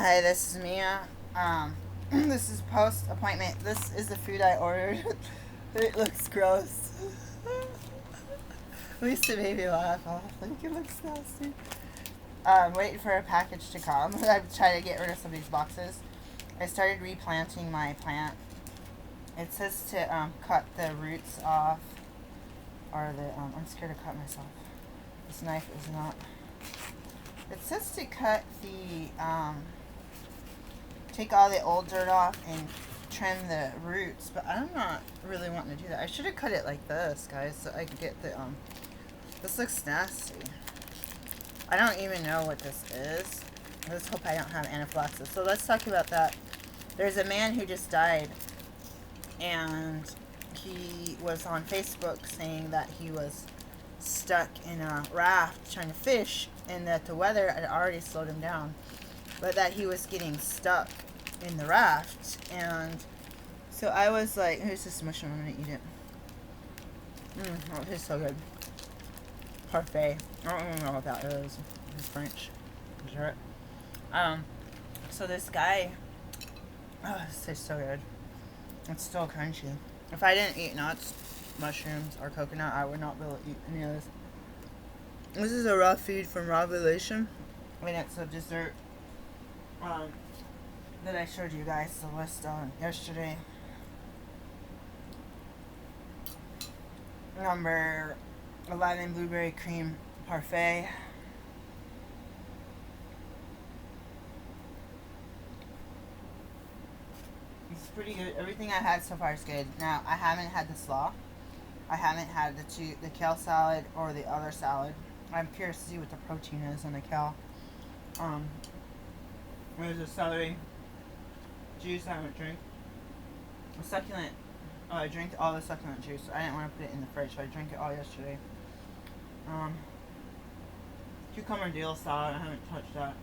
Hi, this is Mia. This is post appointment. This is the food I ordered. It looks gross. At least it made me laugh. I think it looks nasty. Waiting for a package to come. I'm trying to get rid of some of these boxes. I started replanting my plant. It says to cut the roots off, or I'm scared to cut myself. This knife is not. It says to cut the take all the old dirt off and trim the roots, but I'm not really wanting to do that. I should have cut it like this, guys, so I could get the this looks nasty. I don't even know what this is. I just hope I don't have anaphylaxis. So let's talk about that. There's a man who just died, and he was on Facebook saying that he was stuck in a raft trying to fish, and that the weather had already slowed him down, but that he was getting stuck in the raft. And so I was like, here's this mushroom, I'm gonna eat it. Oh, it tastes so good. Parfait. I don't even know what that is. It's French dessert. So this guy, oh, this tastes so good. It's still crunchy. If I didn't eat nuts, mushrooms, or coconut, I would not be able to eat any of this. This is a raw feed from Raw Relation, and it's a dessert that I showed you guys the list on yesterday. Number 11, blueberry cream parfait. It's pretty good. Everything I had so far is good. Now, I haven't had the slaw. I haven't had the kale salad or the other salad. I'm curious to see what the protein is in the kale. There's a celery juice I haven't drank. A succulent. Oh, I drank all the succulent juice. I didn't want to put it in the fridge, so I drank it all yesterday. Cucumber dill salad. I haven't touched that.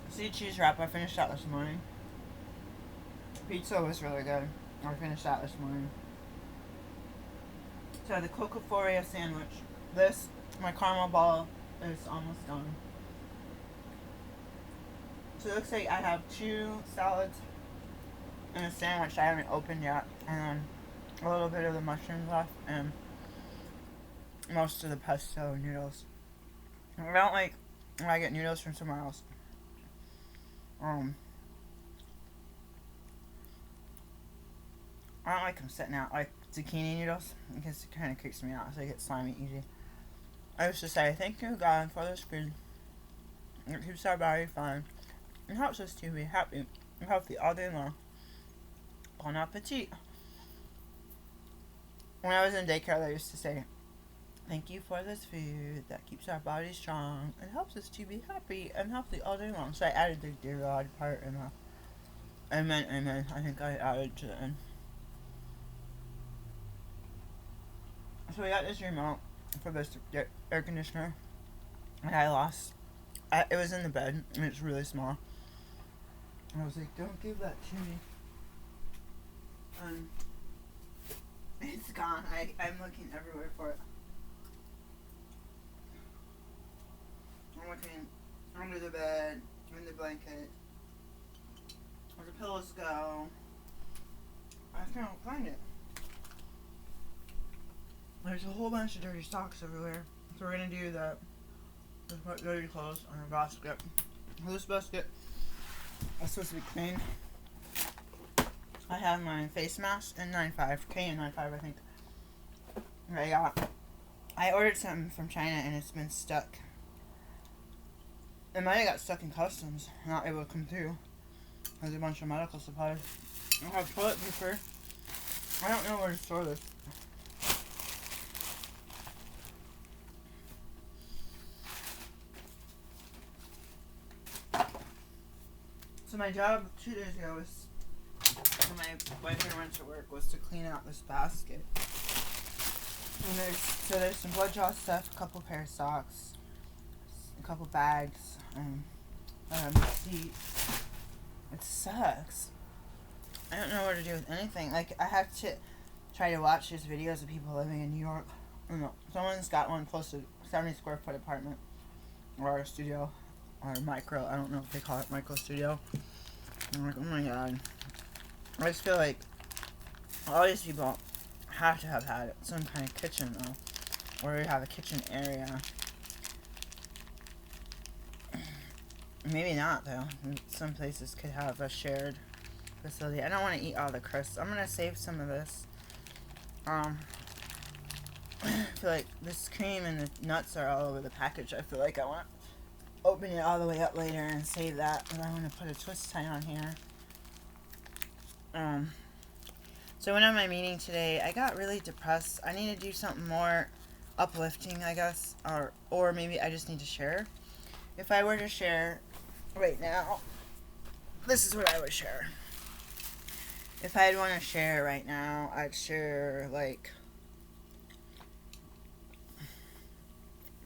See, cheese wrap. I finished that this morning. Pizza was really good. I finished that this morning. So the Coca-Foria sandwich. This, my caramel ball, is almost done. So it looks like I have 2 salads and a sandwich I haven't opened yet, and then a little bit of the mushrooms left, and most of the pesto noodles. I don't like when I get noodles from somewhere else. I don't like them sitting out like zucchini noodles because it kind of creeps me out, so they get slimy easy. I used to say, thank you God for this food. It keeps our body fine. It helps us to be happy and healthy all day long. Bon appetit. When I was in daycare, they used to say, thank you for this food that keeps our body strong and helps us to be happy and healthy all day long. So I added the dear God part and amen. I think I added to the end. So we got this remote for this air conditioner, and I lost. It was in the bed, and it's really small. And I was like, don't give that to me. And it's gone. I'm looking everywhere for it. I'm looking under the bed, in the blanket, where the pillows go. I can't find it. There's a whole bunch of dirty socks everywhere. So we're gonna do the put dirty clothes on a basket. This basket is supposed to be clean. I have my face mask in 9.5, KN95 I think. I ordered something from China and it's been stuck. It might have got stuck in customs, not able to come through. There's a bunch of medical supplies. I have toilet paper. I don't know where to store this. So my job 2 days ago was, when my boyfriend went to work, was to clean out this basket. And there's some blood draw stuff, a couple pair of socks, a couple bags, and seats. It sucks. I don't know what to do with anything. Like, I have to try to watch these videos of people living in New York You know, someone's got one close to 70 square foot apartment or a studio or micro. I don't know if they call it micro studio. I'm like, oh my god. I just feel like all these people have to have had some kind of kitchen though, or have a kitchen area. Maybe not though. Some places could have a shared facility. I don't want to eat all the crisps. I'm gonna save some of this. I feel like this cream and the nuts are all over the package. I feel like I want to open it all the way up later and save that. And I want to put a twist tie on here. So when I'm at my meeting today, I got really depressed. I need to do something more uplifting, I guess, or maybe I just need to share. If I were to share right now, this is what I would share. If I'd want to share right now, I'd share like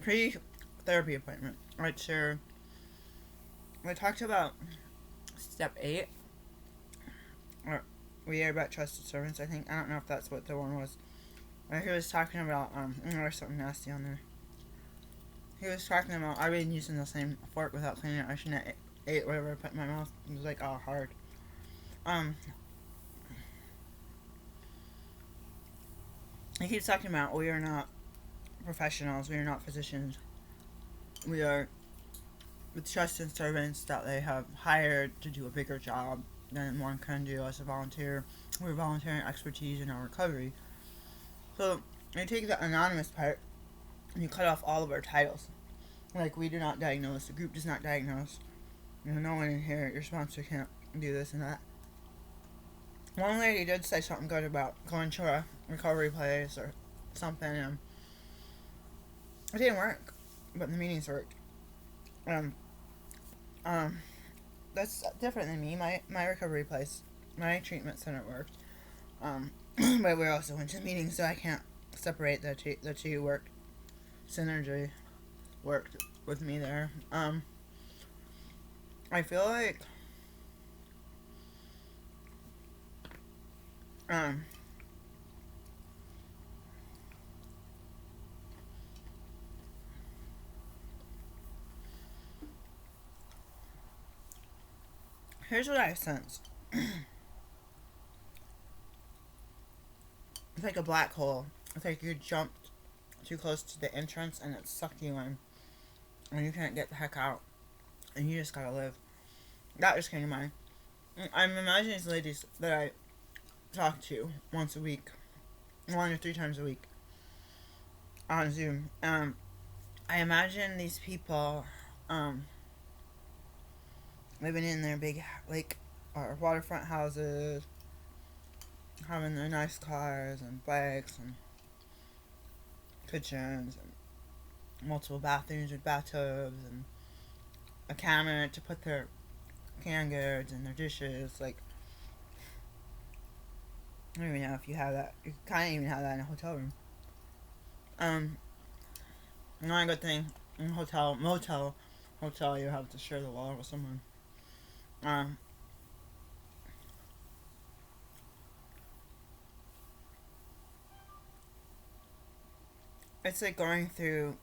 pre-therapy appointment. I'd share. I talked about step 8. Or we hear about trusted servants. I think I don't know if that's what the one was. He was talking about there's something nasty on there. He was talking about I've been using the same fork without cleaning it. I shouldn't have ate whatever I put in my mouth. It was like all hard. He keeps talking about we are not professionals. We are not physicians. We are the trusted servants that they have hired to do a bigger job than one can do as a volunteer. We're volunteering expertise in our recovery. So you take the anonymous part and you cut off all of our titles. Like, we do not diagnose, the group does not diagnose. You know, no one in here, your sponsor can't do this and that. One lady did say something good about going to a recovery place or something. It didn't work, but the meetings worked. That's different than me. My recovery place, my treatment center worked. But we also went to meetings, so I can't separate the two worked. Synergy worked with me there. I feel like here's what I sense. It's like a black hole. It's like you jumped too close to the entrance and it sucked you in. And you can't get the heck out. And you just gotta live. That just came to mind. I'm imagining these ladies that I talk to once a week. 1 or 3 times a week. On Zoom. I imagine these people, living in their big lake or waterfront houses, having their nice cars and bikes and kitchens and multiple bathrooms with bathtubs and a cabinet to put their canned goods and their dishes. Like, I don't even know if you have that. You kind of even have that in a hotel room. Not a good thing. In hotel, you have to share the wall with someone. It's like going through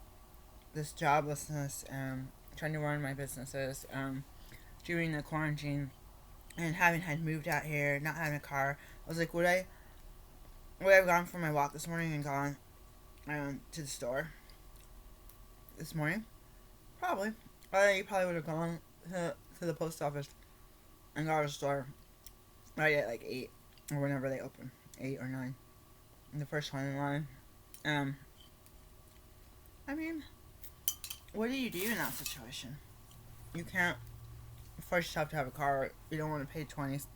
this joblessness and trying to run my businesses during the quarantine and having had moved out here, not having a car. I was like, would I have gone for my walk this morning and gone to the store this morning? Probably. You probably would have gone to the post office and got a store right at like 8 or whenever they open, 8 or 9. The first one in line. I mean, what do you do in that situation? You can't. First, you have to have a car. You don't want to pay $28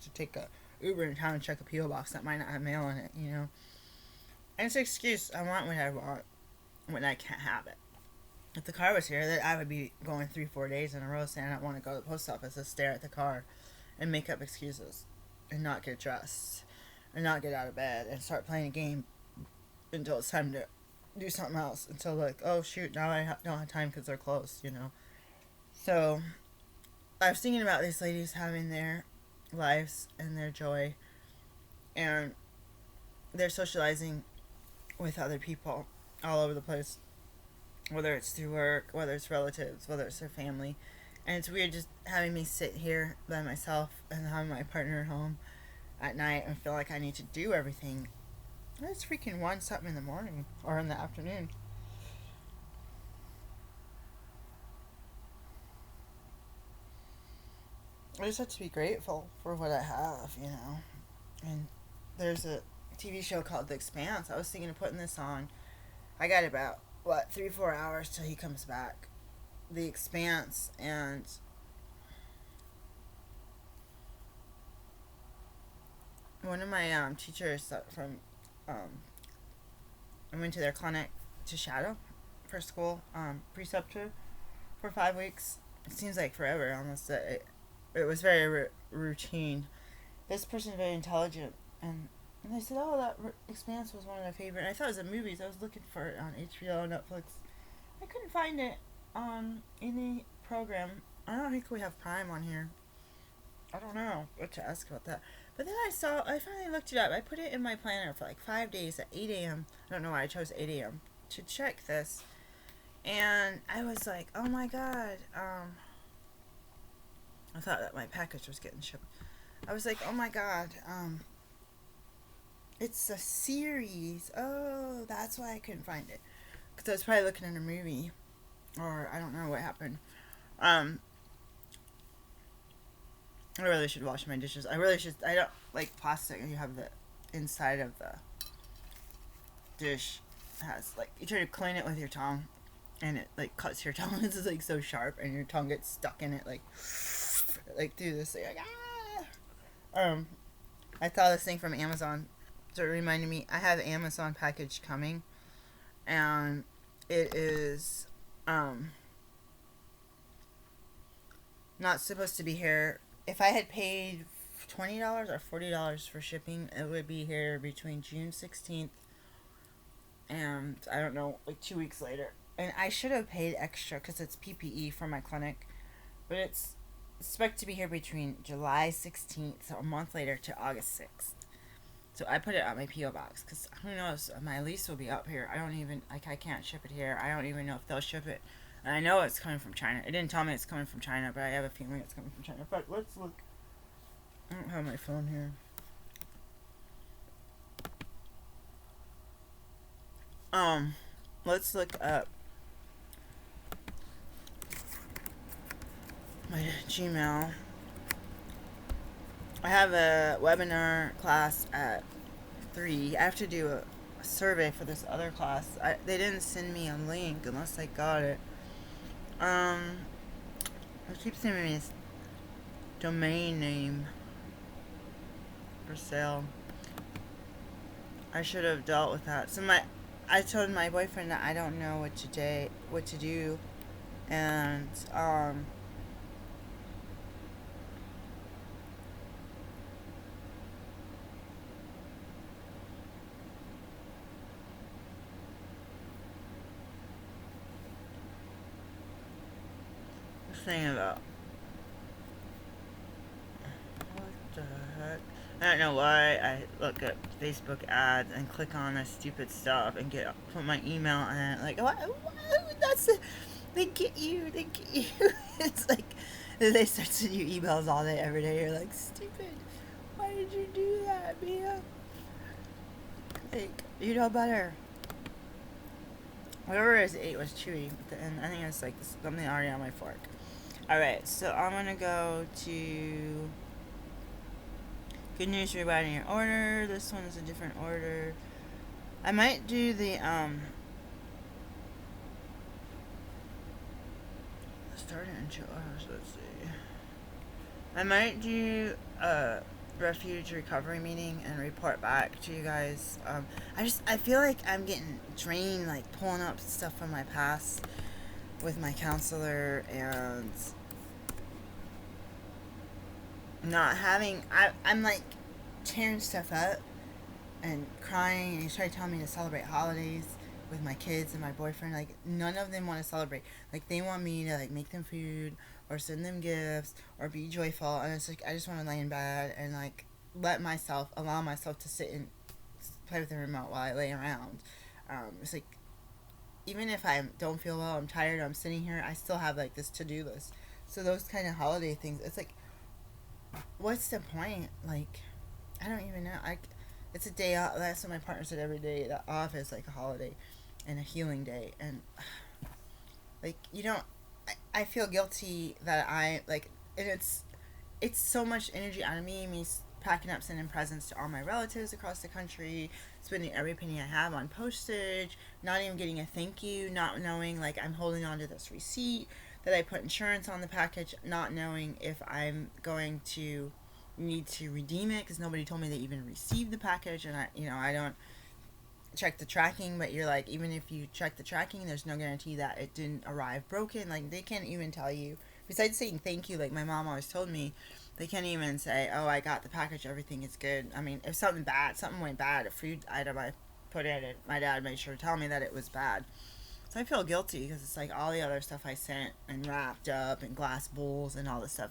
to take a Uber in town and check a PO box that might not have mail in it. You know, and it's an excuse. I want what I want when I can't have it. If the car was here, that I would be going 3-4 days in a row saying I don't want to go to the post office and stare at the car and make up excuses and not get dressed and not get out of bed and start playing a game until it's time to do something else, until like, oh shoot, now I don't have time because they're closed, you know. So I was thinking about these ladies having their lives and their joy, and they're socializing with other people all over the place, whether it's through work, whether it's relatives, whether it's their family. And it's weird just having me sit here by myself and having my partner home at night and feel like I need to do everything. It's freaking 1 something in the morning or in the afternoon. I just have to be grateful for what I have, you know. And there's a TV show called The Expanse. I was thinking of putting this on. I got about, what, 3-4 hours till he comes back. The Expanse. And one of my teachers from, I went to their clinic to shadow for school, preceptor for 5 weeks. It seems like forever, almost. It was very routine. This person's very intelligent, and they said, "Oh, that Expanse was one of their favorite." And I thought it was in movies. I was looking for it on HBO, Netflix. I couldn't find it on any program. I don't think we have Prime on here. I don't know what to ask about that. But then I finally looked it up. I put it in my planner for like 5 days at 8 a.m. I don't know why I chose 8 a.m. to check this. And I was like, oh my god. I thought that my package was getting shipped. I was like, oh my god. It's a series. Oh, that's why I couldn't find it. Because I was probably looking at a movie. Or I don't know what happened. I really should wash my dishes. I really should. I don't like plastic. You have the inside of the dish has like you try to clean it with your tongue, and it like cuts your tongue. It's like so sharp, and your tongue gets stuck in it like through this thing. Like, ah! I saw this thing from Amazon, so it reminded me. I have an Amazon package coming, and it is not supposed to be here. If I had paid $20 or $40 for shipping, it would be here between June 16th and I don't know, like 2 weeks later. And I should have paid extra because it's PPE for my clinic, but it's expected to be here between July 16th, so a month later, to August 6th. So I put it on my PO box because who knows, my lease will be up here. I don't even I can't ship it here. I don't even know if they'll ship it. And I know it's coming from China. It didn't tell me it's coming from China, but I have a feeling it's coming from China. But let's look. I don't have my phone here. Let's look up my Gmail. I have a webinar class at 3. I have to do a survey for this other class. They didn't send me a link unless I got it. It keeps sending me this domain name for sale. I should have dealt with that. So I told my boyfriend that I don't know what to do, and this thing about what the heck. I don't know why I look at Facebook ads and click on this stupid stuff and put my email in it. Like, what? That's it. They get you. It's like they start sending you emails all day, every day. You're like, stupid. Why did you do that, Mia? Like, you know better. Whatever it is, ate was chewy, and I think it's like something already on my fork. Alright, so I'm gonna go to Good News Rewriting Your Order. This one is a different order. I might do the starting in July. Let's see. I might do a refuge recovery meeting and report back to you guys. I feel like I'm getting drained, like pulling up stuff from my past with my counselor and not having. I'm like tearing stuff up and crying, and he's trying to tell me to celebrate holidays with my kids and my boyfriend. Like, none of them want to celebrate. Like, they want me to like make them food or send them gifts or be joyful, and it's like I just want to lay in bed and like allow myself to sit and play with the remote while I lay around. It's like, even if I don't feel well, I'm tired, I'm sitting here, I still have like this to-do list. So those kind of holiday things, it's like, what's the point? Like, I don't even know. It's a day off. That's what my partner said every day. The off is like a holiday and a healing day. And like, you don't, I feel guilty that I like, and it's so much energy out of me packing up, sending presents to all my relatives across the country, spending every penny I have on postage, not even getting a thank you, not knowing, like, I'm holding on to this receipt that I put insurance on the package, not knowing if I'm going to need to redeem it because nobody told me they even received the package. And I don't check the tracking, but you're like, even if you check the tracking, there's no guarantee that it didn't arrive broken. Like, they can't even tell you, besides saying thank you, like my mom always told me, they can't even say, oh, I got the package, everything is good. I mean, if something went bad, a food item I put in it, my dad made sure to tell me that it was bad. So I feel guilty because it's like all the other stuff I sent and wrapped up and glass bowls and all this stuff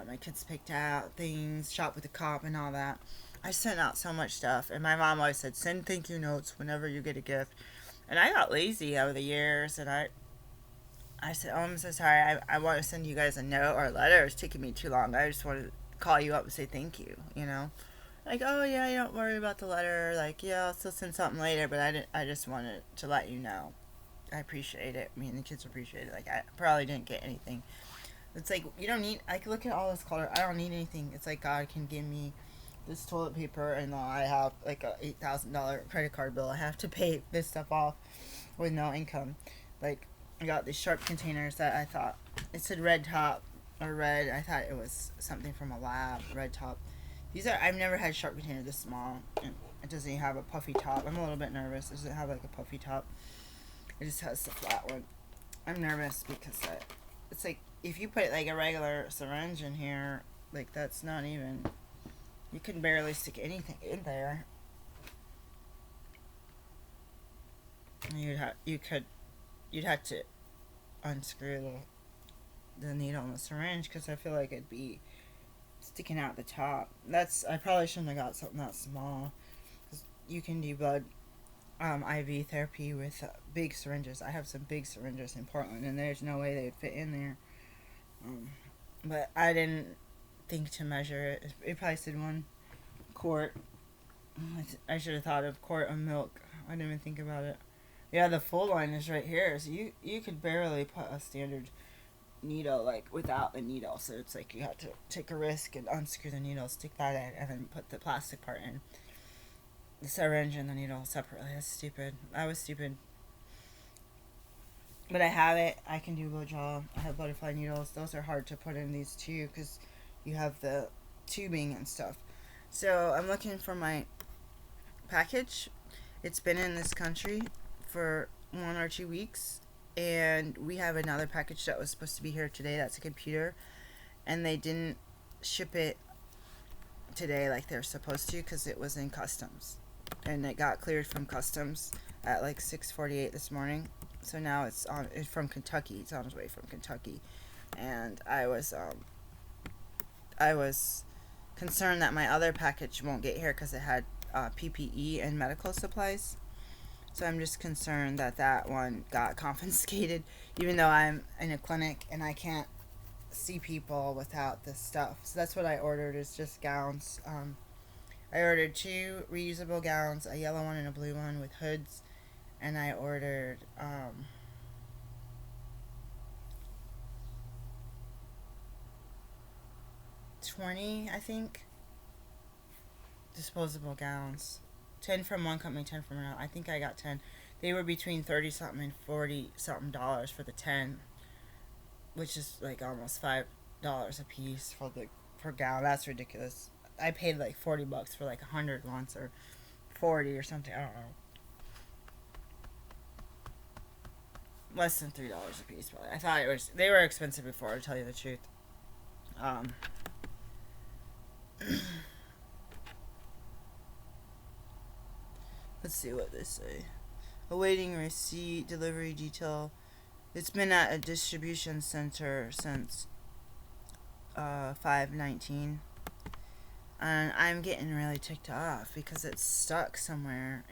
my kids picked out, things, shop with the cop and all that. I sent out so much stuff, and my mom always said, send thank you notes whenever you get a gift. And I got lazy over the years, and I said, oh, I'm so sorry. I want to send you guys a note or a letter. It's taking me too long. I just want to call you up and say thank you, you know? Like, oh, yeah, you don't worry about the letter. Like, yeah, I'll still send something later, but I just wanted to let you know. I appreciate it. I mean, the kids appreciate it. Like, I probably didn't get anything. It's like, you don't need, I can look at all this color. I don't need anything. It's like God can give me this toilet paper, and I have like a $8,000 credit card bill I have to pay this stuff off with no income. Like, I got these sharp containers that I thought it said red top or red. I thought it was something from a lab. Red top. I've never had sharp container this small. And it doesn't even have a puffy top. I'm a little bit nervous. It doesn't have like a puffy top. It just has the flat one. I'm nervous because it's like, if you put like a regular syringe in here, like, that's not even, you can barely stick anything in there. You'd have to unscrew the needle in the syringe because I feel like it'd be sticking out the top. I probably shouldn't have got something that small. 'Cause you can do blood IV therapy with big syringes. I have some big syringes in Portland, and there's no way they'd fit in there. But I didn't think to measure it. It probably said 1 quart. I should have thought of quart of milk. I didn't even think about it. Yeah, the full line is right here. So you could barely put a standard needle, like, without the needle. So it's like you have to take a risk and unscrew the needle, stick that in, and then put the plastic part in. The syringe and the needle separately. That's stupid. I was stupid. But I have it. I can do blowjob. I have butterfly needles. Those are hard to put in these too because you have the tubing and stuff. So I'm looking for my package. It's been in this country for 1 or 2 weeks, and we have another package that was supposed to be here today. That's a computer, and they didn't ship it today like they're supposed to because it was in customs, and it got cleared from customs at like 6:48 this morning. So now it's from Kentucky. It's on its way from Kentucky, and I was concerned that my other package won't get here because it had PPE and medical supplies. So I'm just concerned that that one got confiscated, even though I'm in a clinic and I can't see people without this stuff. So that's what I ordered, is just gowns. I ordered 2 reusable gowns, a yellow one and a blue one with hoods. And I ordered 20, I think, disposable gowns. 10 from one company, 10 from another. I think I got 10. They were between 30 something and 40 something dollars for the 10, which is like almost $5 a piece for gown. That's ridiculous. I paid like $40 for like 100 once, or 40 or something. I don't know. Less than $3 a piece, probably. I thought they were expensive before, to tell you the truth. Let's see what they say. Awaiting receipt, delivery detail. It's been at a distribution center since 5/19, and I'm getting really ticked off because it's stuck somewhere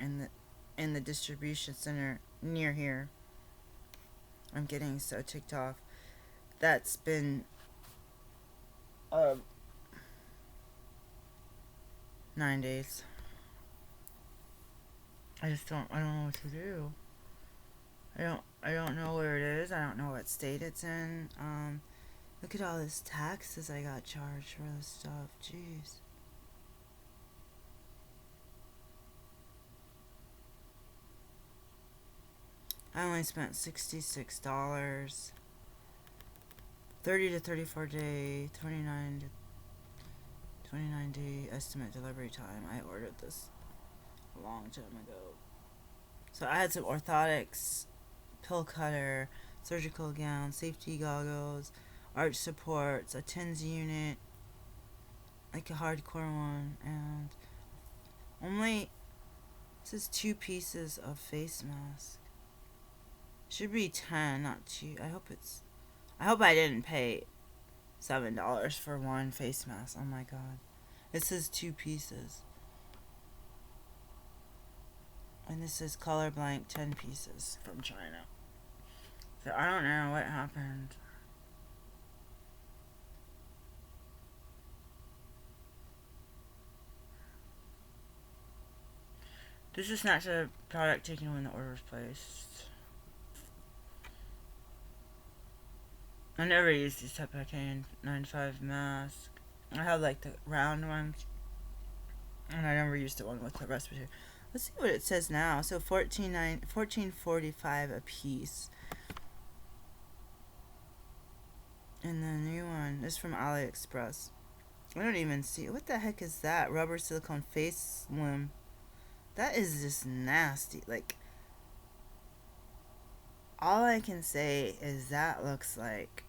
in the distribution center near here. I'm getting so ticked off. That's been uh 9 days. I don't know what to do. I don't know where it is. I don't know what state it's in. Look at all this taxes I got charged for this stuff. Jeez. I only spent $66. 30 to 34 day, 29 day estimate delivery time. I ordered this a long time ago. So I had some orthotics, pill cutter, surgical gown, safety goggles, arch supports, a TENS unit, like a hardcore one, and only, this is 2 pieces of face mask. Should be 10, not 2. I hope I didn't pay $7 for one face mask. Oh my god. This is 2 pieces. And this is color blank 10 pieces from China. So I don't know what happened. This is not a product taken when the order was placed. I never used these type of KN95 mask. I have like the round ones, and I never used the one with the respirator. Let's see what it says now. So $14.45 a piece. And the new one is from AliExpress. I don't even see, what the heck is that? Rubber silicone face slim. That is just nasty. Like, all I can say is that looks like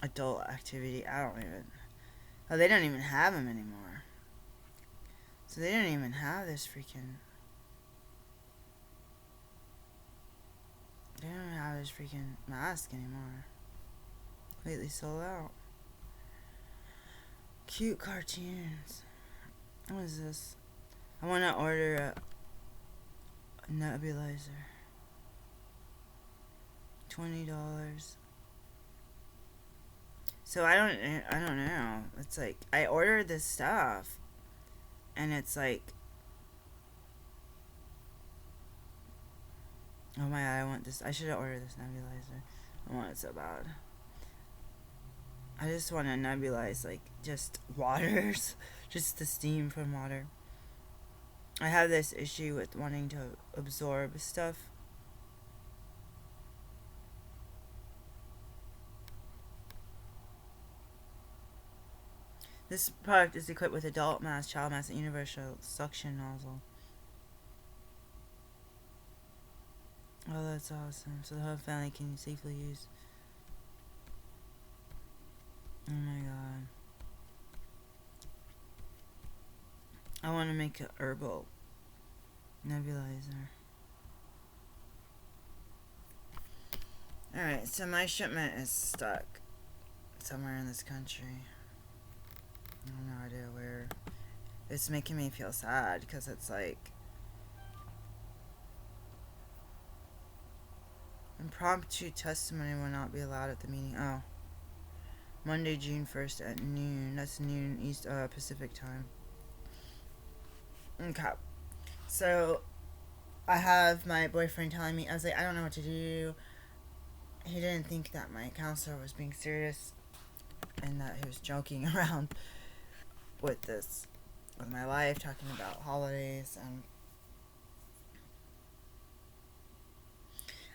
adult activity. Oh, they don't even have them anymore. So they don't even have this freaking, they don't have this freaking mask anymore. Completely sold out. Cute cartoons. What is this? I want to order a nebulizer. $20. So I don't know. It's like I ordered this stuff, and it's like, oh my god, I want this. I should have ordered this nebulizer. I want it so bad. I just want to nebulize like just waters, just the steam from water. I have this issue with wanting to absorb stuff. This product is equipped with adult mask, child mask, and universal suction nozzle. Oh, that's awesome. So the whole family can safely use. Oh my god. I want to make a herbal nebulizer. Alright, so my shipment is stuck somewhere in this country. I have no idea where. It's making me feel sad because it's like, impromptu testimony will not be allowed at the meeting. Oh. Monday, June 1st at noon. That's noon East Pacific time. Okay. So I have my boyfriend telling me, I was like, I don't know what to do. He didn't think that my counselor was being serious and that he was joking around with my life, talking about holidays. And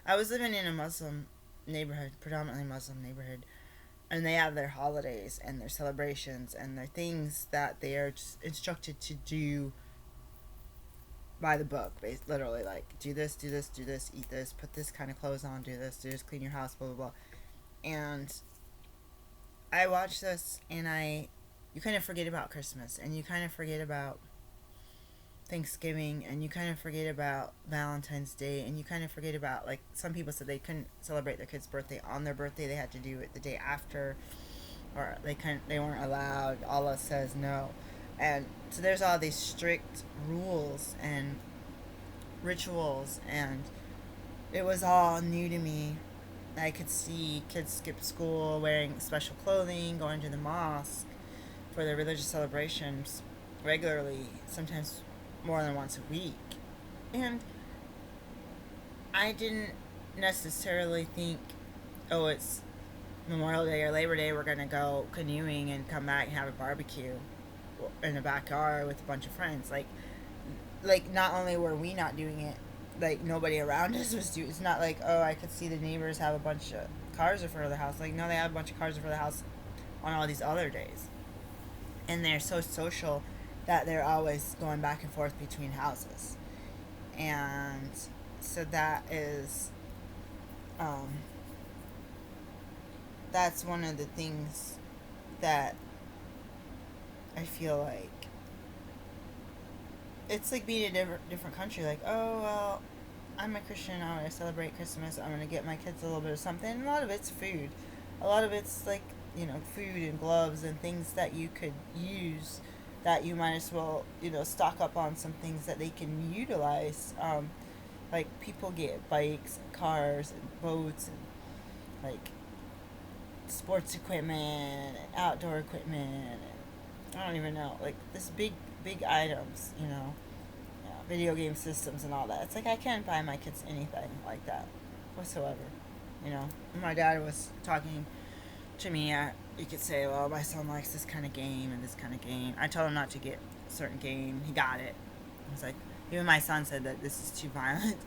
I was living in a Muslim neighborhood, predominantly Muslim neighborhood, and they have their holidays and their celebrations and their things that they are just instructed to do by the book, literally, like, do this, do this, do this, eat this, put this kind of clothes on, do this, clean your house, blah, blah, blah. And I watch this, and you kind of forget about Christmas, and you kind of forget about Thanksgiving, and you kind of forget about Valentine's Day, and you kind of forget about, like, some people said they couldn't celebrate their kid's birthday on their birthday, they had to do it the day after, or they weren't allowed. Allah says no. And so there's all these strict rules, and rituals, and it was all new to me. I could see kids skip school wearing special clothing, going to the mosque for their religious celebrations regularly, sometimes more than once a week. And I didn't necessarily think, oh, it's Memorial Day or Labor Day, we're gonna go canoeing and come back and have a barbecue in the backyard with a bunch of friends. Like not only were we not doing it, like nobody around us was doing. It's not like, oh, I could see the neighbors have a bunch of cars in front of the house. Like, no, they have a bunch of cars in front of the house on all these other days, and they're so social that they're always going back and forth between houses, and so um, that's one of the things that I feel like it's like being in a different country. Like, oh well, I'm a Christian. I want to celebrate Christmas. I'm gonna get my kids a little bit of something. And a lot of it's food. A lot of it's like, food and gloves and things that you could use. That you might as well, stock up on some things that they can utilize. Like people get bikes, and cars, and boats, and like sports equipment, and outdoor equipment, and I don't even know, like this big items, video game systems and all that. It's like I can't buy my kids anything like that whatsoever. My dad was talking to me. You could say, well, my son likes this kind of game and this kind of game. I told him not to get a certain game. He got it. I was like, even my son said that this is too violent,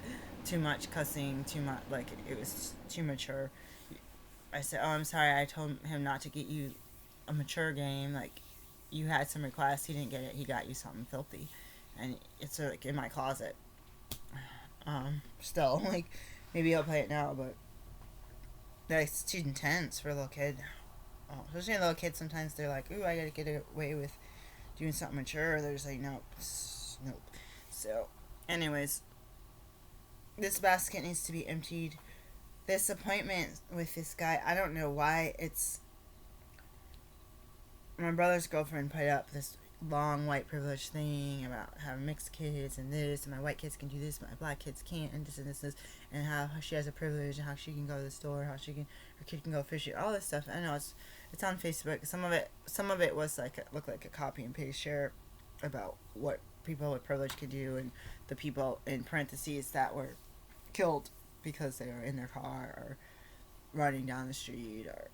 too much cussing, too much, like it was too mature. I said, oh, I'm sorry. I told him not to get you a mature game. Like, you had some requests. He didn't get it. He got you something filthy. And it's like in my closet. Still, like, maybe I'll play it now, but that's too intense for a little kid. Especially a little kid, sometimes they're like, ooh, I gotta get away with doing something mature. They're just like, nope, nope. So, anyways, this basket needs to be emptied. This appointment with this guy, I don't know why it's. My brother's girlfriend put up this long white privilege thing about having mixed kids and this, and my white kids can do this, but my black kids can't, and this and this, and how she has a privilege, and how she can go to the store, how her kid can go fishing, all this stuff. I know it's on Facebook. Some of it was like looked like a copy and paste share about what people with privilege could do, and the people in parentheses that were killed because they were in their car or running down the street, or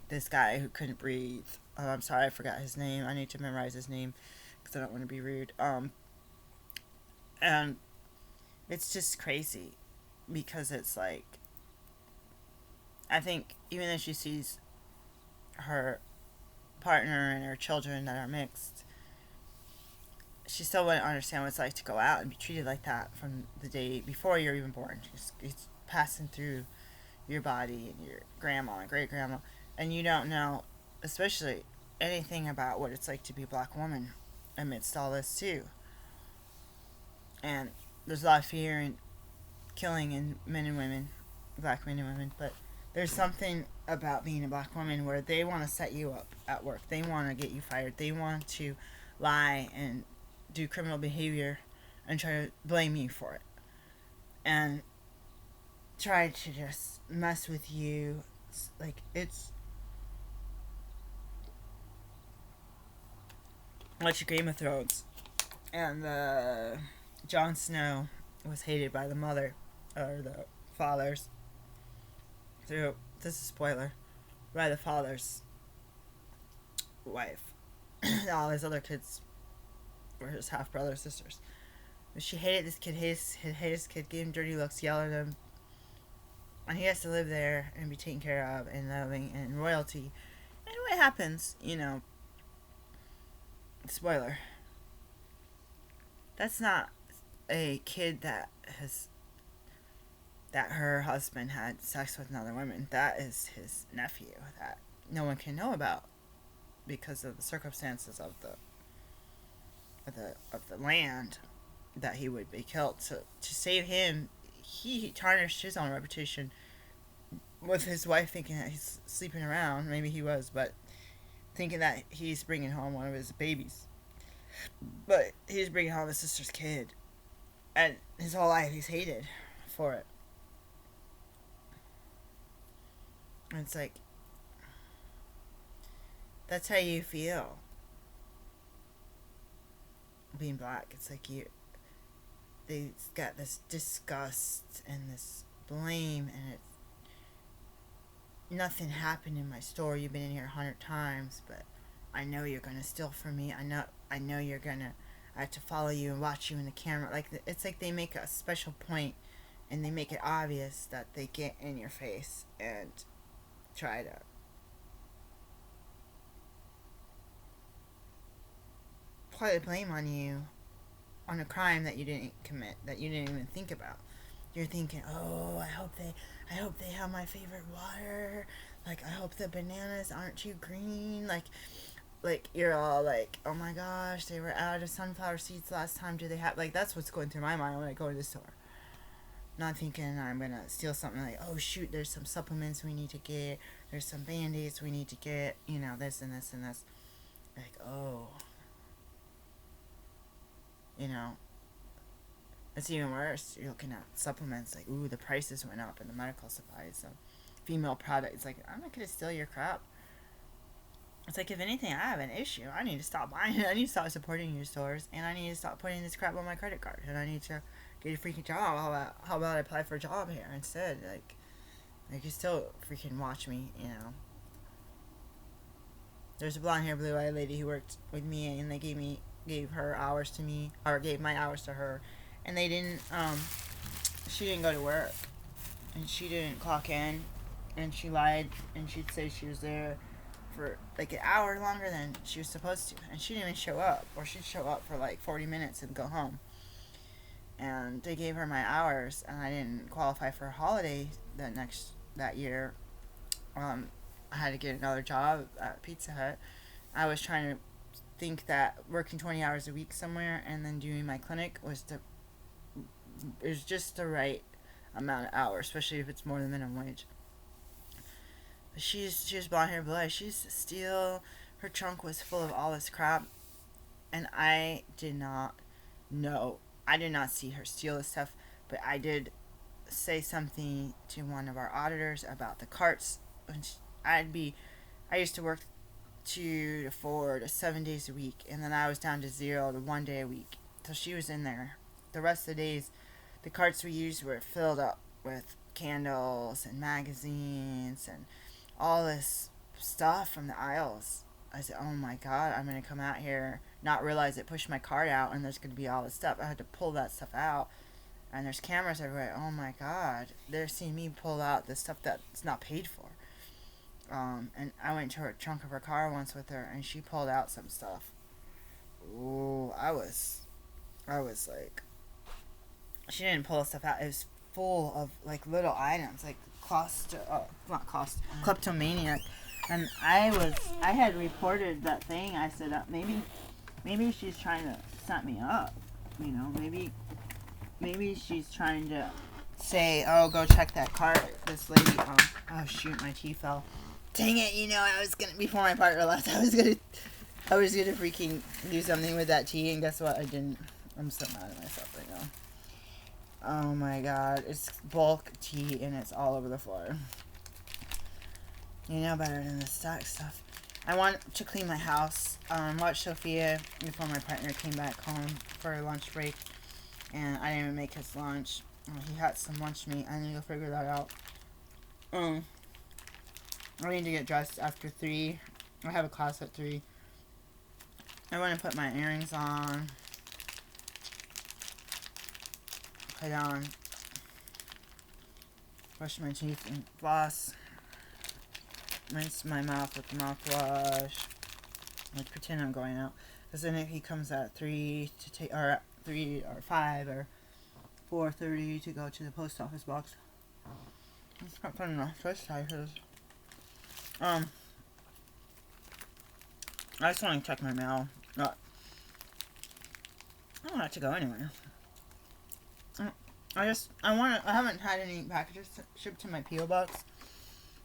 this guy who couldn't breathe. Oh, I'm sorry, I forgot his name. I need to memorize his name because I don't want to be rude. And it's just crazy because it's like, I think even though she sees her partner and her children that are mixed, she still wouldn't understand what it's like to go out and be treated like that from the day before you're even born. It's passing through your body and your grandma and great grandma, and you don't know, especially anything about what it's like to be a black woman amidst all this too. And there's a lot of fear and killing in men and women, black men and women, but there's something about being a black woman where they want to set you up at work. They want to get you fired. They want to lie and do criminal behavior and try to blame you for it. And try to just mess with you. Like, it's like Game of Thrones. And Jon Snow was hated by the mother, or the fathers. Through, this is a spoiler, by the father's wife. All his other kids were his half brothers, sisters. She hated this kid, hated his kid, gave him dirty looks, yelled at him. And he has to live there and be taken care of and loving and royalty. And what happens, spoiler, that's not a kid that her husband had sex with another woman. That is his nephew that no one can know about because of the circumstances of the land that he would be killed. So to save him, he tarnished his own reputation with his wife thinking that he's sleeping around. Maybe he was, but thinking that he's bringing home one of his babies. But he's bringing home his sister's kid. And his whole life he's hated for it. And it's like, that's how you feel being black. It's like they got this disgust and this blame, and it's nothing happened in my store. You've been in here 100 times, but I know you're gonna steal from me. I know you're gonna. I have to follow you and watch you in the camera. Like, it's like they make a special point, and they make it obvious that they get in your face and try to play the blame on you on a crime that you didn't commit, that you didn't even think about. You're thinking, oh, I hope they have my favorite water. Like, I hope the bananas aren't too green. Like you're all like, oh my gosh, they were out of sunflower seeds last time. Do they have, like, that's what's going through my mind when I go to the store. Not thinking I'm gonna steal something like, oh shoot, there's some supplements we need to get. There's some band-aids we need to get. You know, this and this and this. Like, oh, you know, it's even worse. You're looking at supplements like, ooh, the prices went up in the medical supplies. So, female product. It's like, I'm not gonna steal your crap. It's like, if anything, I have an issue. I need to stop buying it. I need to stop supporting your stores, and I need to stop putting this crap on my credit card. And I need to get a freaking job. How about I apply for a job here instead? Like you still freaking watch me, you know. There's a blonde hair, blue eyed lady who worked with me, and they gave her hours to me, or gave my hours to her, and they didn't. She didn't go to work, and she didn't clock in, and she lied, and she'd say she was there for like an hour longer than she was supposed to, and she didn't even show up, or she'd show up for like 40 minutes and go home. And they gave her my hours, and I didn't qualify for a holiday that year. I had to get another job at Pizza Hut. I was trying to think that working 20 hours a week somewhere and then doing my clinic was just the right amount of hours, especially if it's more than minimum wage. But she's blonde hair, blue. She's still, her trunk was full of all this crap, and I did not know. I did not see her steal the stuff, but I did say something to one of our auditors about the carts. I used to work 2 to 4 to 7 days a week, and then I was down to 0 to 1 day a week. So she was in there. The rest of the days, the carts we used were filled up with candles and magazines and all this stuff from the aisles. I said, oh my god, I'm going to come out here, not realize it, push my cart out, and there's going to be all this stuff. I had to pull that stuff out, and there's cameras everywhere. Oh my god, they're seeing me pull out the stuff that's not paid for. And I went to her trunk of her car once with her, and she pulled out some stuff. Ooh, I was like, she didn't pull stuff out. It was full of like little items, like kleptomaniac. And I had reported that thing. I said, maybe she's trying to set me up. You know, maybe she's trying to say, oh, go check that cart. This lady, oh shoot, my tea fell. Dang it, you know, before my partner left, I was gonna freaking do something with that tea, and guess what? I didn't. I'm so mad at myself right now. Oh my god, it's bulk tea, and it's all over the floor. You know better than the stock stuff. I want to clean my house. Watch Sophia before my partner came back home for a lunch break, and I didn't even make his lunch. He had some lunch meat. I need to figure that out. I need to get dressed after 3. I have a class at 3. I want to put my earrings on. Put on. Brush my teeth and floss. Rinse my mouth with mouthwash. Like, pretend I'm going out. Because then if he comes at 3 to take, or at 3 or 5 or 4:30 to go to the post office box. It's not fun enough. First time because I just want to check my mail. I don't have to go anywhere. I haven't had any packages shipped to my P.O. box.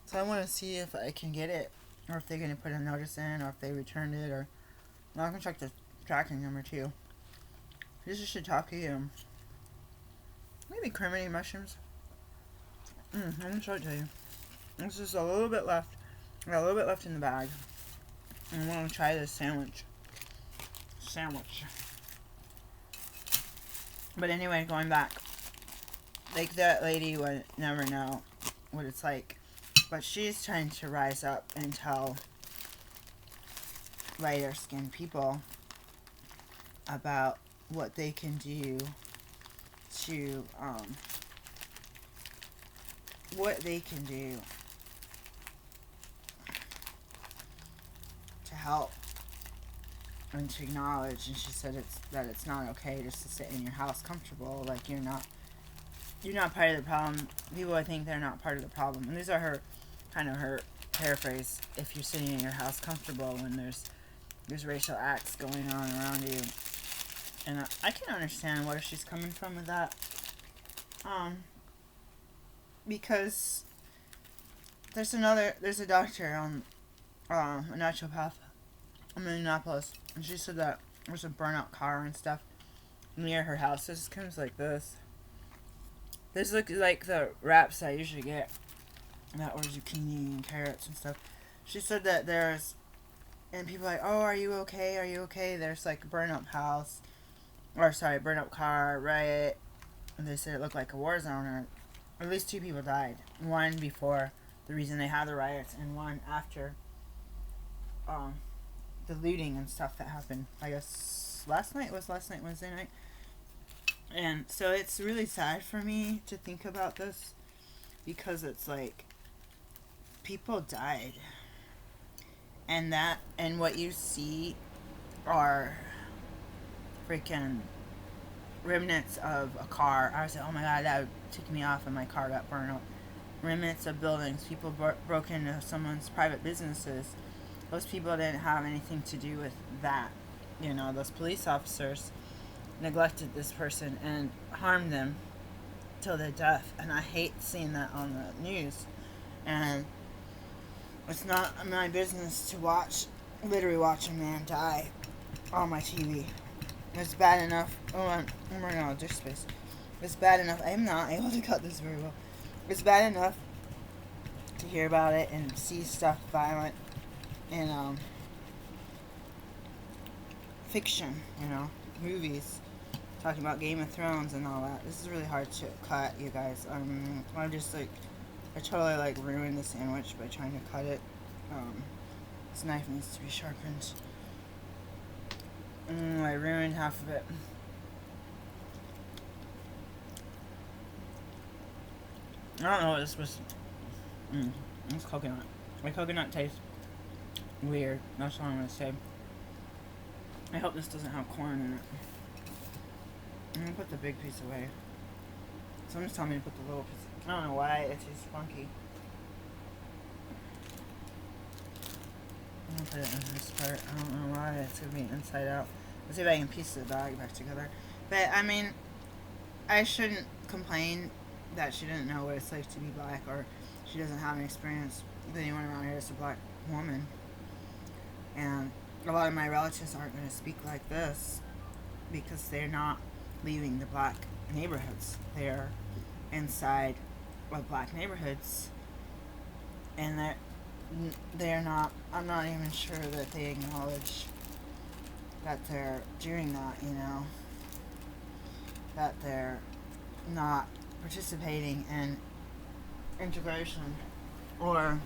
So I want to see if I can get it. Or if they're going to put a notice in. Or if they returned it. Or I can check the tracking number too. I just should talk to you. Maybe criminy mushrooms. Let me show it to you. There's just a little bit left. I got a little bit left in the bag. And I want to try this sandwich. But anyway, going back. Like, that lady would never know what it's like. But she's trying to rise up and tell lighter skinned people about what they can do to, to help and to acknowledge. And she said that it's not okay just to sit in your house comfortable. Like, you're not part of the problem. People, I think they're not part of the problem. And these are her paraphrase. If you're sitting in your house comfortable when there's racial acts going on around you. And I can understand where she's coming from with that. Because there's a doctor on a naturopath in Minneapolis, and she said that there's a burnout car and stuff near her house. This comes like this. This looks like the wraps I usually get, that were zucchini and carrots and stuff. She said that and people are like, oh, are you okay? Are you okay? There's like a burn-up burn-up car, riot. And they said it looked like a war zone, or at least 2 people died. One before the reason they had the riots, and one after the looting and stuff that happened, I guess Wednesday night. And so it's really sad for me to think about this, because it's like, people died. And what you see are freaking remnants of a car. I was like, oh my god, that would tick me off, and my car got burned up. Remnants of buildings. People broke into someone's private businesses. Those people didn't have anything to do with that. You know, those police officers neglected this person and harmed them till their death. And I hate seeing that on the news. And it's not my business to literally watch a man die on my TV. It's bad enough. Oh my god, there's space. It's bad enough. I'm not able to cut this very well. It's bad enough to hear about it and see stuff violent in fiction, movies, talking about Game of Thrones and all that. This is really hard to cut, you guys. I'm just like, I totally ruined the sandwich by trying to cut it. This knife needs to be sharpened. I ruined half of it. I don't know what this was. It's coconut. My coconut tastes weird. That's all I'm gonna say. I hope this doesn't have corn in it. I'm gonna put the big piece away. Someone's telling me to put the little piece. I don't know why it tastes funky. I'm gonna put it in this part. I don't know why it's gonna be inside out. Let's see if I can piece the bag back together. But I mean, I shouldn't complain that she didn't know what it's like to be black, or she doesn't have any experience with anyone around here that's a black woman. And a lot of my relatives aren't going to speak like this because they're not leaving the black neighborhoods. They're inside of black neighborhoods, and they're not, I'm not even sure that they acknowledge that they're doing that, that they're not participating in integration, or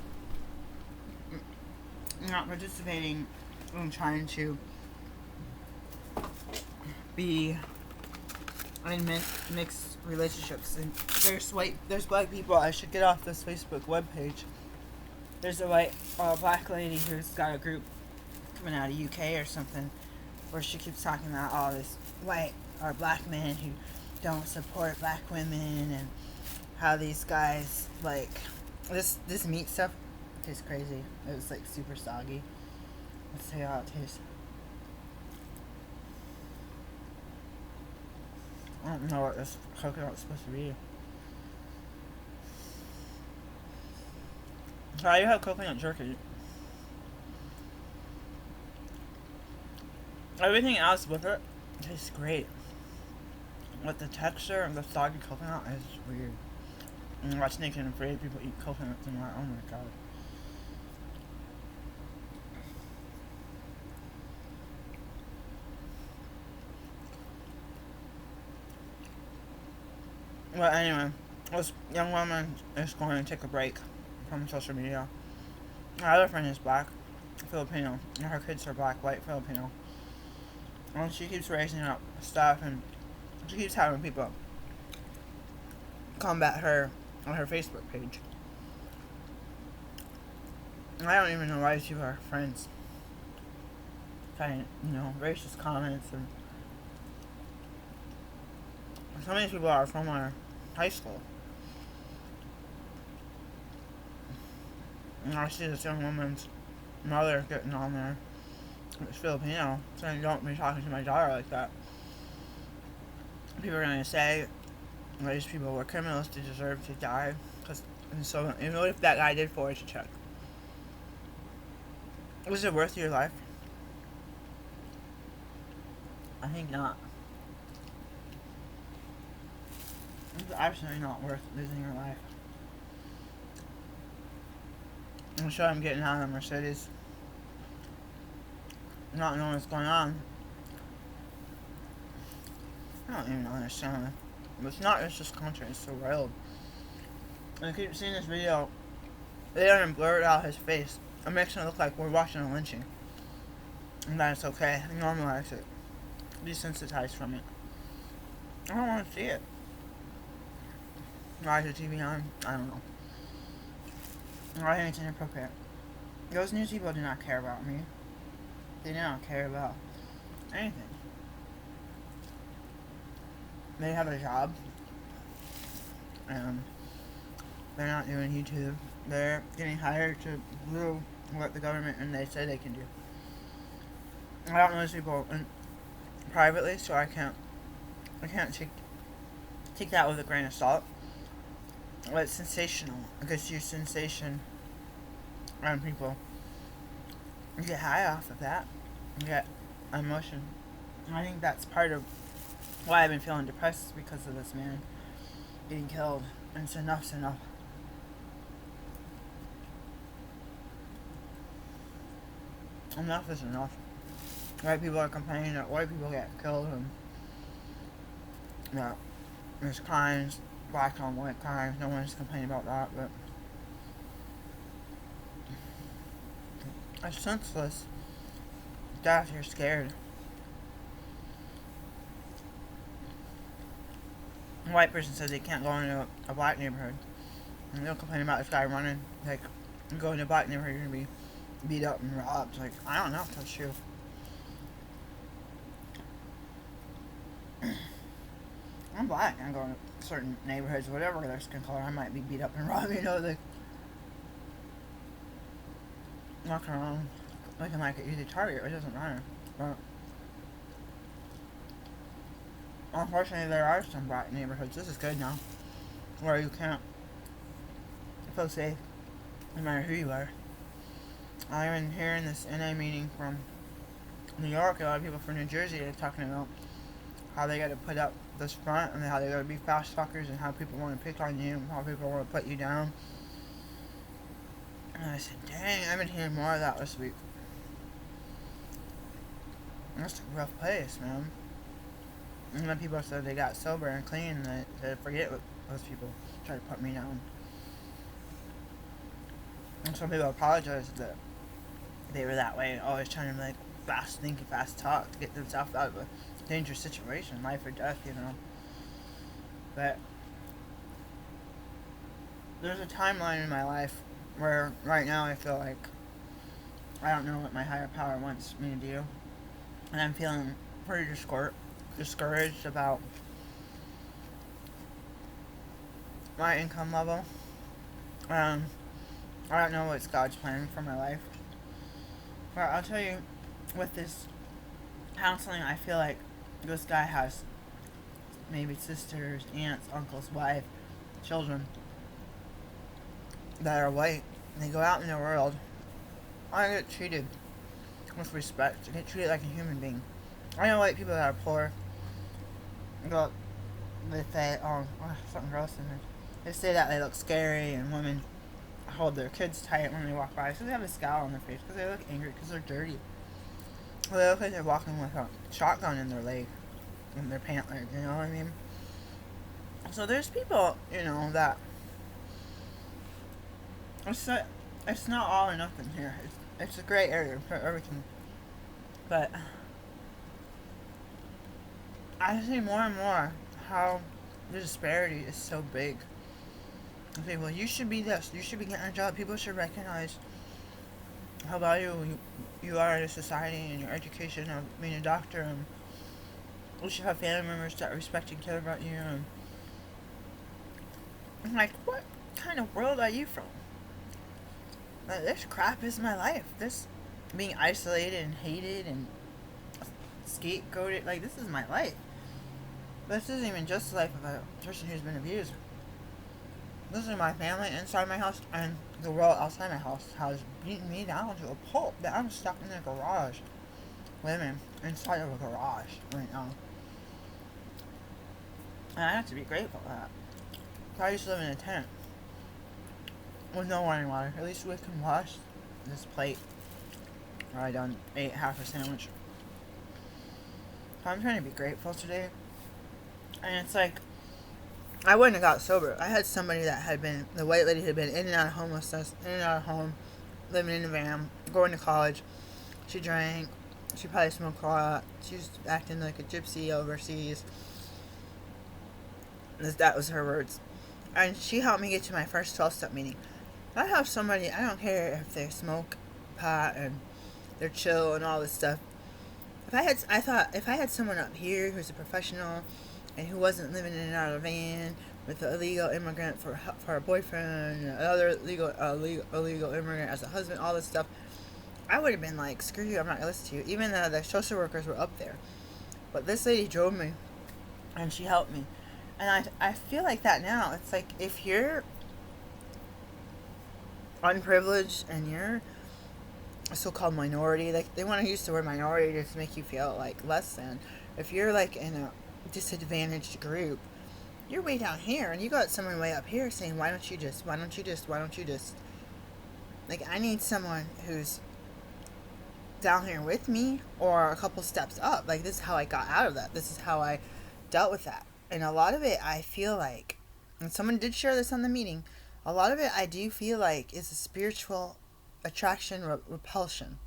not participating in trying to be in mixed relationships. And there's black people. I should get off this Facebook webpage. There's a black lady who's got a group coming out of UK or something, where she keeps talking about all this white or black men who don't support black women, and how these guys, this meat stuff tastes crazy. It was super soggy. Let's see how it tastes. I don't know what this coconut's supposed to be. So I have coconut jerky. Everything else with it tastes great. with the texture of the soggy coconut is weird. And watch Naked and Afraid, people eat coconuts and I'm like, oh my god. But anyway, this young woman is going to take a break from social media. Her other friend is black, Filipino, and her kids are black, white, Filipino. And she keeps raising up stuff, and she keeps having people combat her on her Facebook page. And I don't even know why these people are friends. Kind of, racist comments, and some of these people are from our high school. And I see this young woman's mother getting on there. It's Filipino, saying don't be talking to my daughter like that. People are going to say these people were criminals, they deserve to die. And so, what if that guy did forge a check? Was it worth your life? I think not. It's absolutely not worth losing your life. I'm sure I'm getting out of the Mercedes, not knowing what's going on. I don't even understand. It's not just this country, it's the world. And I keep seeing this video. They don't even blur out his face. It makes it look like we're watching a lynching. And that it's okay. Normalize it. Desensitized from it. I don't want to see it. Why is the TV on? I don't know. I think it's inappropriate. Those news people do not care about me. They do not care about anything. They have a job. And they're not doing YouTube. They're getting hired to do what the government and they say they can do. I don't know those people privately, so I can't take that with a grain of salt. But it's sensational. Because you sensation on people. You get high off of that. You get emotion. And I think that's part of why I've been feeling depressed, is because of this man getting killed. And it's enough's enough. Enough is enough. White people are complaining that white people get killed and that there's crimes, black on white crimes. No one's complaining about that, but it's senseless. Death, you're scared. A white person says they can't go into a black neighborhood. And they'll complain about this guy running. Like, you go into a black neighborhood, you're gonna be beat up and robbed. Like, I don't know if that's true. I'm black. I'm going to certain neighborhoods, whatever their skin color, I might be beat up and robbed. Like walking around looking like an easy target. It doesn't matter. But unfortunately, there are some black neighborhoods. This is good now, where you can't feel safe, no matter who you are. I've been hearing this NA meeting from New York. A lot of people from New Jersey are talking about how they got to put up this front and how they got to be fast talkers and how people want to pick on you and how people want to put you down. And I said, dang, I've been hearing more of that this week. That's a rough place, man. And then people said they got sober and clean and they forget what those people try to put me down. And some people apologized that they were that way, always trying to like fast think and fast talk to get themselves out of a dangerous situation, life or death, But there's a timeline in my life where right now I feel like I don't know what my higher power wants me to do. And I'm feeling pretty discouraged about my income level. I don't know what's God's plan for my life. But I'll tell you, with this counseling, I feel like this guy has maybe sisters, aunts, uncles, wife, children that are white. And they go out in the world. I get treated with respect. I get treated like a human being. I know white people that are poor. But they say, something gross in there. They say that they look scary and women hold their kids tight when they walk by. So they have a scowl on their face because they look angry because they're dirty. Well, they look like they're walking with a shotgun in their leg, in their pant leg, you know what I mean? So there's people, that it's not, it's not all or nothing here. It's a gray area for everything. But I see more and more how the disparity is so big. I say, well, you should be this. You should be getting a job. People should recognize how valuable you are in a society and your education of being a doctor. And you should have family members that respect and care about you. And I'm like, what kind of world are you from? Like, this crap is my life. This being isolated and hated and scapegoated, like, this is my life. This isn't even just the life of a person who's been abused. This is my family inside my house, and the world outside my house has beaten me down to a pulp that I'm stuck in a garage, living inside of a garage right now. And I have to be grateful for that. So I used to live in a tent with no running water. At least we can wash this plate where I done ate half a sandwich. So I'm trying to be grateful today. And it's like, I wouldn't have got sober. I had somebody that had been, the white lady had been in and out of homelessness, in and out of home, living in a van, going to college. She drank. She probably smoked a lot. She was acting like a gypsy overseas. That was her words. And she helped me get to my first 12-step meeting. I have somebody, I don't care if they smoke pot and they're chill and all this stuff. If I had someone up here who's a professional and who wasn't living in and out of a van with an illegal immigrant for a boyfriend, another illegal immigrant as a husband, all this stuff, I would have been like, screw you, I'm not gonna listen to you. Even though the social workers were up there. But this lady drove me, and she helped me. And I feel like that now. It's like, if you're unprivileged and you're a so-called minority, like, they want to use the word minority just to make you feel like less than. If you're like in a disadvantaged group, you're way down here, and you got someone way up here saying, why don't you just, like, I need someone who's down here with me or a couple steps up. Like, this is how I got out of that. This is how I dealt with that. And a lot of it, I feel like, and someone did share this on the meeting, a lot of it I do feel like is a spiritual attraction repulsion.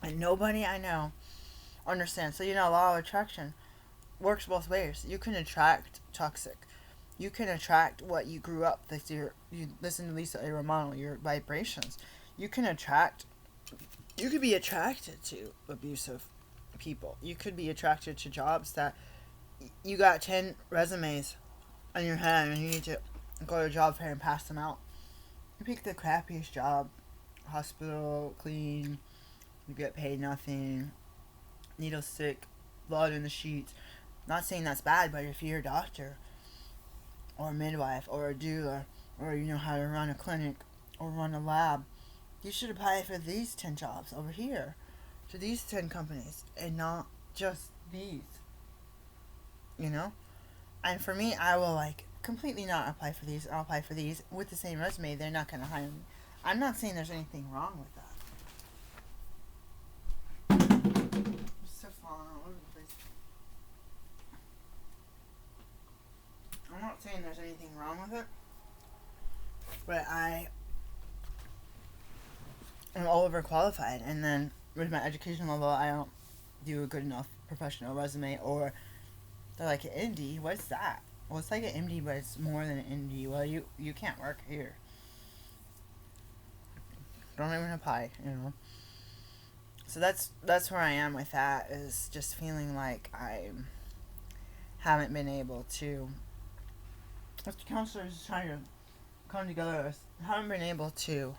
And nobody I know understands. So, law of attraction works both ways. You can attract toxic. You can attract what you grew up with. You listen to Lisa A. Romano, your vibrations. You could be attracted to abusive people. You could be attracted to jobs that you got 10 resumes on your head and you need to go to a job fair and pass them out. You pick the crappiest job, hospital, clean, you get paid nothing, needle stick, blood in the sheets. Not saying that's bad, but if you're a doctor or a midwife or a doula, or you know how to run a clinic or run a lab, you should apply for these 10 jobs over here to these 10 companies and not just these. And for me, I will completely not apply for these. I'll apply for these with the same resume. They're not going to hire me. I'm not saying there's anything wrong with that. I'm still falling all over the place. I'm not saying there's anything wrong with it, but I am overqualified, and then with my education level, I don't do a good enough professional resume. Or they're like, an MD, what's that? Well, it's like an MD, but it's more than an MD. Well, you can't work here. Don't even apply, So that's where I am with that, is just feeling like I haven't been able to, as the counselors is trying to come together, haven't been able to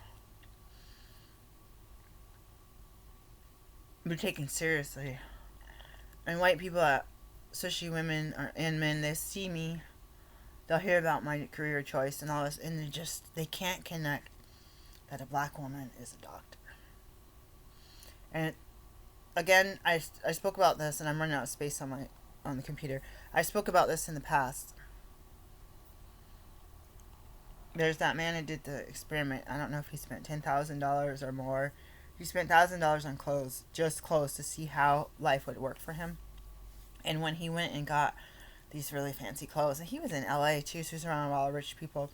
be taken seriously. And white people, especially women and men, they see me, they'll hear about my career choice and all this, and they can't connect that a black woman is a doctor. And again, I spoke about this, and I'm running out of space on the computer. I spoke about this in the past. there's that man who did the experiment. I don't know if he spent $10,000 or more. He spent $1,000 on clothes, just clothes, to see how life would work for him. And when he went and got these really fancy clothes, and he was in LA too, so he was around a lot of rich people,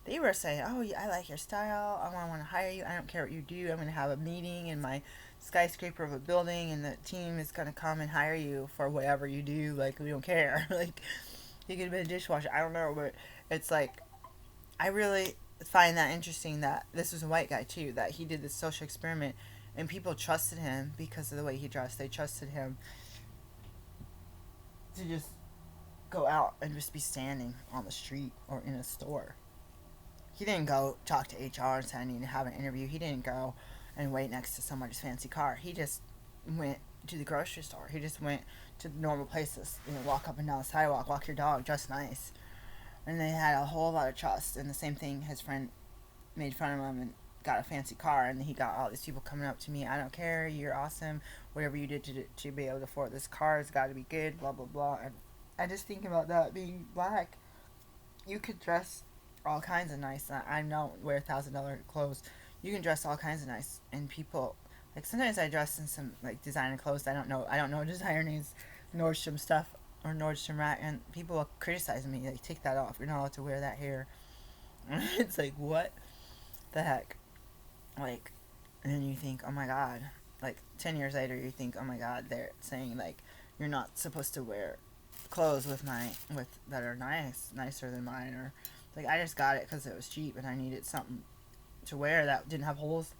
they were saying, "Oh, I like your style. I want to hire you. I don't care what you do. I'm going to have a meeting in my skyscraper of a building, and the team is going to come and hire you for whatever you do. Like, we don't care." Like, he could have been a dishwasher. I don't know, but it's like, I really find that interesting that this was a white guy too, that he did this social experiment, and people trusted him because of the way he dressed. They trusted him to just go out and just be standing on the street or in a store. He didn't go talk to HR and say I need to have an interview. He didn't go and wait next to somebody's fancy car. He just went to the grocery store. He just went to normal places. Walk up and down the sidewalk, walk your dog, dress nice. And they had a whole lot of trust. And the same thing, his friend made fun of him and got a fancy car, and he got all these people coming up to me. "I don't care. You're awesome. Whatever you did to be able to afford this car has got to be good." Blah blah blah. And I just think about that being black. You could dress all kinds of nice. I don't wear $1,000 clothes. You can dress all kinds of nice, and people like sometimes I dress in some like designer clothes. I don't know designer names, Nordstrom stuff or Nordstrom Rack, and people will criticize me. Like, take that off. You're not allowed to wear that here. It's like, what the heck? Like, and then you think, oh my god. Like 10 years later, you think, oh my god, they're saying like you're not supposed to wear clothes with that are nicer than mine, or like I just got it because it was cheap and I needed something to wear that didn't have holes,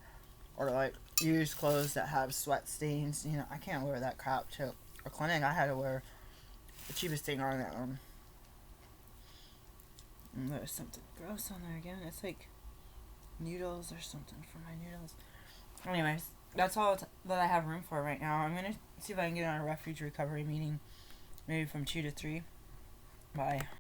or like used clothes that have sweat stains. I can't wear that crap to a clinic. I had to wear the cheapest thing on that one. And there's something gross on there again. It's like noodles or something for my noodles. Anyways, that's all that I have room for right now. I'm gonna see if I can get on a refuge recovery meeting, maybe from 2 to 3. Bye.